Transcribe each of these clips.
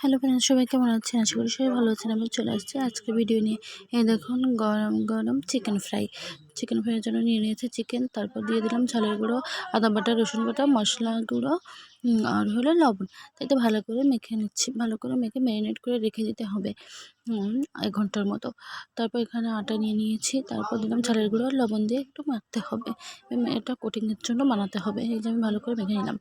Hello friends, সবাই কেমন আছেন? আশা করি সবাই ভালো আছেন। আমি চলে আসছি আজকে ভিডিও নিয়ে। এই দেখুন গরম গরম চিকেন ফ্রাইয়ের জন্য নিয়ে নিয়েছি চিকেন। তারপর দিয়ে দিলাম ঝালের গুঁড়ো, আদা বাটা, রসুন বাটা, মশলা গুঁড়ো আর হলো লবণ। তাই ভালো করে মেখে নিচ্ছি। ভালো করে মেখে ম্যারিনেট করে রেখে দিতে হবে 1 ঘন্টার মতো। তারপর এখানে আটা নিয়ে নিয়েছি। তারপর দিলাম ঝালের গুঁড়ো আর লবণ দিয়ে একটু মাখতে হবে। এটা কোটিংয়ের জন্য বানাতে হবে। এই যে আমি ভালো করে মেখে নিলাম।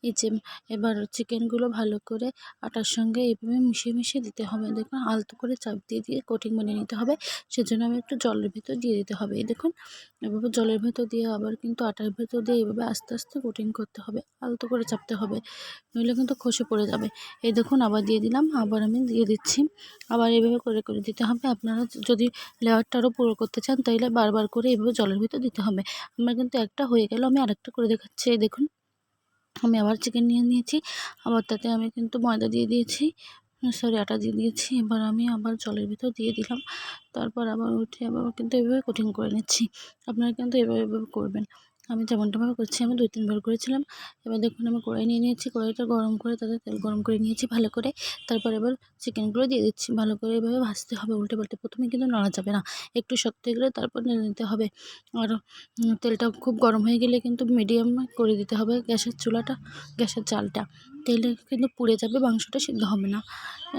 এই যে এবার চিকেনগুলো ভালো করে আটার সঙ্গে এইভাবে মিশিয়ে দিতে হবে। দেখুন আলতো করে চাপ দিয়ে কোটিং বানিয়ে নিতে হবে। সেজন্য আমি একটু জলের ভিতর দিয়ে দিতে হবে। এই দেখুন এভাবে জলের ভেতর দিয়ে আবার কিন্তু আটার ভেতর দিয়ে এইভাবে আস্তে আস্তে কোটিং করতে হবে, আলতো করে চাপতে হবে, নইলে কিন্তু খসে পড়ে যাবে। এই দেখুন আবার দিয়ে দিলাম, আবার আমি দিয়ে দিচ্ছি। আবার এইভাবে করে দিতে হবে। আপনারা যদি লেয়ারটা আরও পুরো করতে চান তাইলে বারবার করে এইভাবে জলের ভিতর দিতে হবে। আমার কিন্তু একটা হয়ে গেল, আমি আরেকটা করে দেখাচ্ছি। এই দেখুন আমি আবার চিকেন নিয়ে নিয়েছি। আবার তাতে আমি কিন্তু ময়দা দিয়ে দিয়েছি, সরি আটা দিয়ে দিয়েছি। এবার আমি আবার জলের ভিতর দিয়ে দিলাম। তারপর আবার উঠে আবার কিন্তু এভাবে কোটিং করে নিচ্ছি। আপনারা কিন্তু এভাবে করবেন। আমি যেমনটাভাবে করছি, আমি 2-3 বার করেছিলাম। এবার দেখুন আমি কড়াই নিয়ে নিয়েছি। কড়াইটা গরম করে তাতে তেল গরম করে নিয়েছি ভালো করে। তারপর এবার চিকেনগুলো দিয়ে দিচ্ছি। ভালো করে এভাবে ভাজতে হবে উল্টে পাল্টে। প্রথমে কিন্তু নাড়া যাবে না, একটু শক্ত হয়ে গেলে তারপর নেড়ে নিতে হবে। আর তেলটা খুব গরম হয়ে গেলে কিন্তু মিডিয়াম করে দিতে হবে গ্যাসের জালটা। তেলে কিন্তু পুড়ে যাবে, মাংসটা সিদ্ধ হবে না।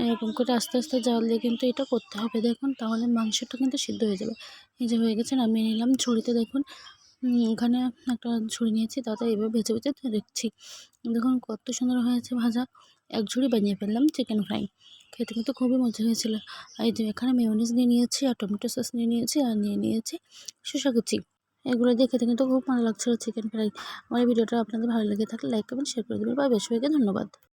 এরকম করে আস্তে আস্তে জাল দিয়ে কিন্তু এটা করতে হবে। দেখুন তাহলে মাংসটা কিন্তু সিদ্ধ হয়ে যাবে। এই যে হয়ে গেছে, নামিয়ে নিলাম। ঝুড়িতে দেখুন ওখানে একটা ঝুড়ি নিয়েছি, তাতে এভাবে ভেজে দেখছি। দেখুন কত সুন্দর হয়েছে ভাজা। 1 ঝুড়ি বানিয়ে ফেললাম চিকেন ফ্রাই। খেতে কিন্তু খুবই মজা হয়েছিল। আর এই যে এখানে মেয়োনিজ নিয়ে নিয়েছি আর টমেটো সস নিয়ে নিয়েছি আর নিয়ে নিয়েছি শসা কুচি। এগুলো দিয়ে খেতে কিন্তু খুব ভালো লাগছিল চিকেন ফ্রাই। আমার এই ভিডিওটা আপনাদের ভালো লেগে থাকলে লাইক করবেন, শেয়ার করে দেবেন। বাই বাই, সবাইকে ধন্যবাদ।